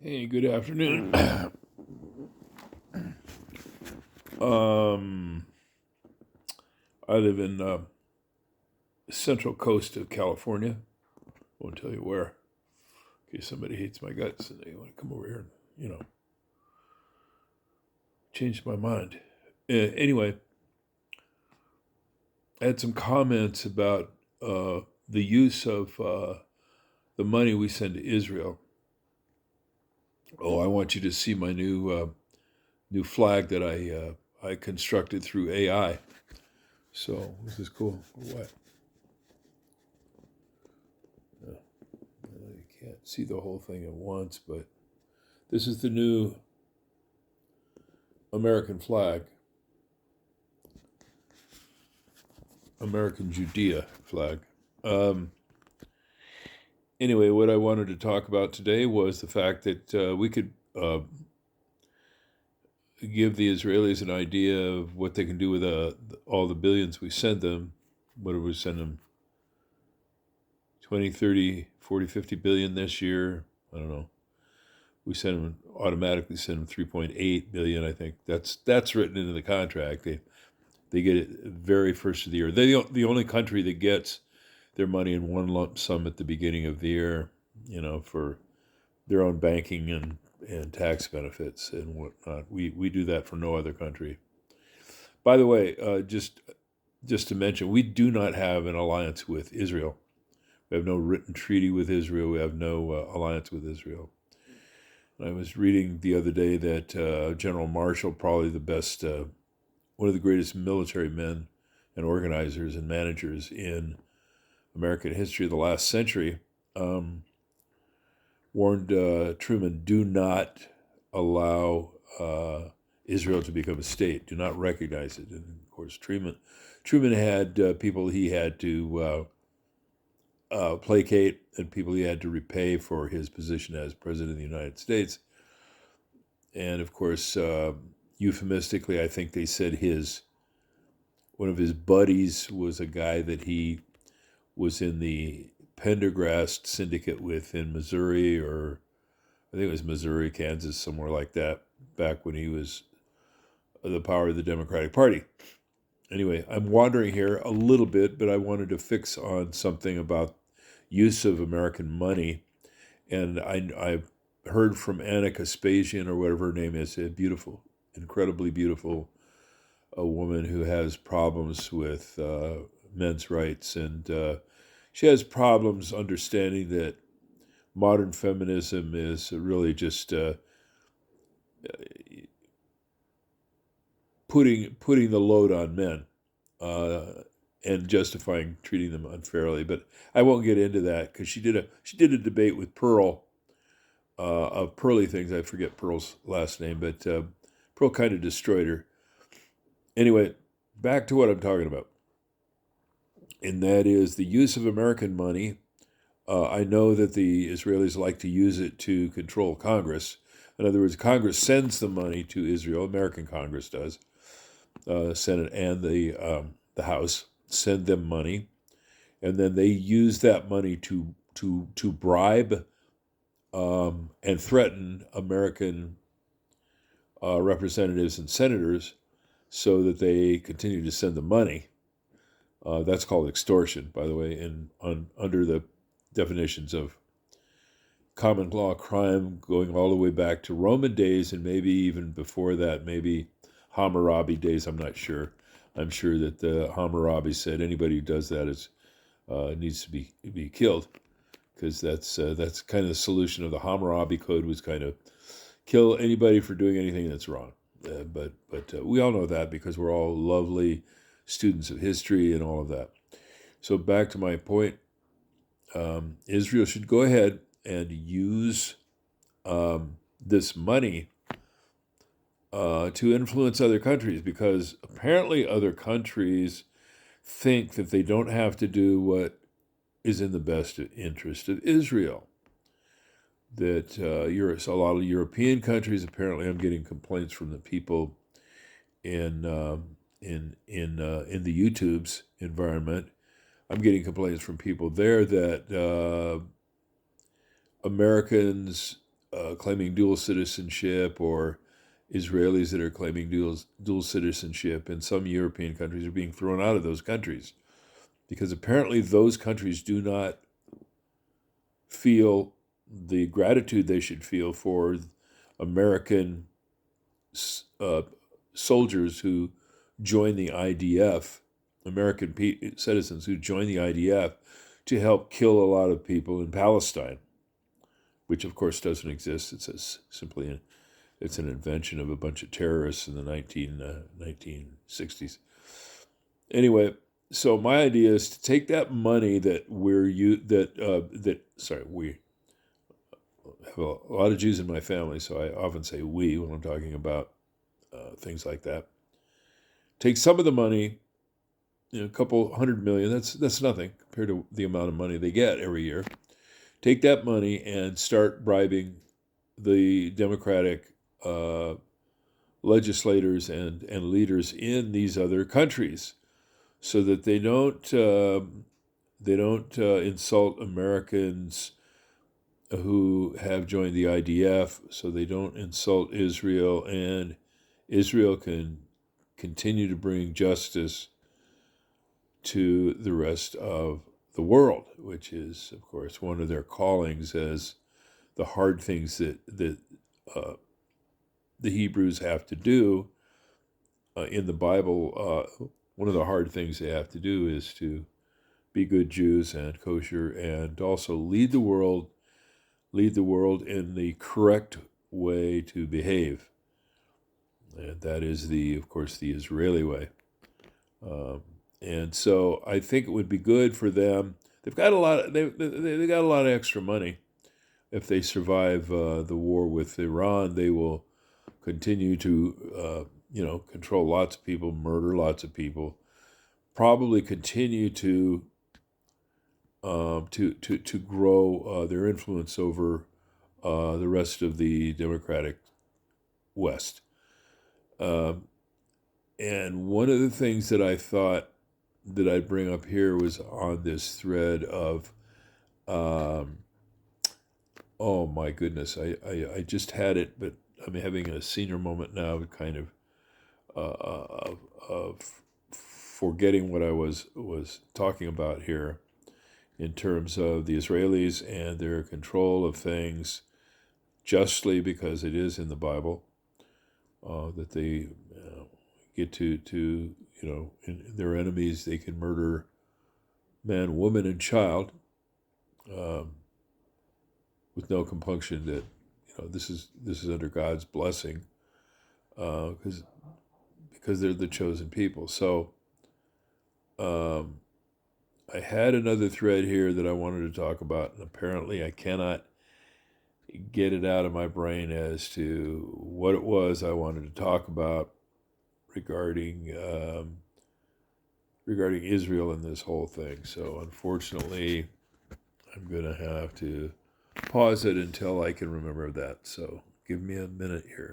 Hey, good afternoon. um, I live in central coast of California. Won't tell you where, in case somebody hates my guts and they want to come over here and change my mind. Anyway, I had some comments about the use of the money we send to Israel. Oh, I want you to see my new flag that I constructed through AI. So this is cool. What? You can't see the whole thing at once, but this is the new American flag, American Judea flag. Um, anyway, what I wanted to talk about today was the fact that we could give the Israelis an idea of what they can do with all the billions we send them. What do we send them? 20, 30, 40, 50 billion this year. I don't know. We automatically send them 3.8 billion. I think that's written into the contract. They get it very first of the year. They're the only country that gets their money in one lump sum at the beginning of the year, for their own banking and tax benefits and whatnot. We do that for no other country. By the way, just to mention, we do not have an alliance with Israel. We have no written treaty with Israel. We have no alliance with Israel. I was reading the other day that General Marshall, probably the best, one of the greatest military men and organizers and managers in American history of the last century, warned Truman, do not allow Israel to become a state. Do not recognize it. And of course, Truman had people he had to placate and people he had to repay for his position as president of the United States. And of course, euphemistically, I think they said one of his buddies was a guy that he was in the Pendergrast syndicate with in Missouri, or I think it was Missouri, Kansas, somewhere like that, back when he was the power of the Democratic Party. Anyway, I'm wandering here a little bit, but I wanted to fix on something about use of American money. And I've heard from Anna Kaspasian, or whatever her name is, a beautiful, incredibly beautiful, a woman who has problems with men's rights. And she has problems understanding that modern feminism is really just putting the load on men and justifying treating them unfairly. But I won't get into that because she did a debate with Pearl of Pearly Things. I forget Pearl's last name, but Pearl kind of destroyed her. Anyway, back to what I'm talking about, and that is the use of American money. I know that the Israelis like to use it to control Congress. In other words, Congress sends the money to Israel. American Congress does. Senate and the House send them money, and then they use that money to bribe and threaten American representatives and senators so that they continue to send the money. That's called extortion, by the way, under the definitions of common law crime going all the way back to Roman days and maybe even before that, maybe Hammurabi days. I'm not sure. I'm sure that Hammurabi said anybody who does that needs to be killed, because that's kind of the solution of the Hammurabi Code, was kind of kill anybody for doing anything that's wrong. But we all know that because we're all lovely students of history and all of that. So back to my point, Israel should go ahead and use this money to influence other countries, because apparently other countries think that they don't have to do what is in the best interest of Israel. That a lot of European countries, apparently, I'm getting complaints from the people in the YouTube's environment. I'm getting complaints from people there that Americans claiming dual citizenship, or Israelis that are claiming dual citizenship, and some European countries are being thrown out of those countries because apparently those countries do not feel the gratitude they should feel for American soldiers who joined the IDF, American citizens who joined the IDF to help kill a lot of people in Palestine, which of course doesn't exist. It's simply it's an invention of a bunch of terrorists in the 1960s. Anyway, so my idea is to take that money that we have a lot of Jews in my family, so I often say we when I'm talking about things like that. Take some of the money, a couple $100 million. That's nothing compared to the amount of money they get every year. Take that money and start bribing the Democratic legislators and leaders in these other countries, so that they don't insult Americans who have joined the IDF, so they don't insult Israel, and Israel can continue to bring justice to the rest of the world, which is, of course, one of their callings as the hard things that the Hebrews have to do in the Bible. One of the hard things they have to do is to be good Jews and kosher, and also lead the world in the correct way to behave. And that is, of course, the Israeli way. And so I think it would be good for them. They've got a lot. They got a lot of extra money. If they survive the war with Iran, they will continue to control lots of people, murder lots of people, probably continue to grow their influence over the rest of the democratic West. And one of the things that I thought that I'd bring up here was on this thread of, oh my goodness, I just had it, but I'm having a senior moment now, kind of forgetting what I was talking about here in terms of the Israelis and their control of things, justly, because it is in the Bible, that they get to in their enemies, they can murder man, woman, and child with no compunction. That this is under God's blessing, because they're the chosen people. So I had another thread here that I wanted to talk about, and apparently I cannot get it out of my brain as to what it was I wanted to talk about regarding Israel and this whole thing. So unfortunately, I'm going to have to pause it until I can remember that. So give me a minute here.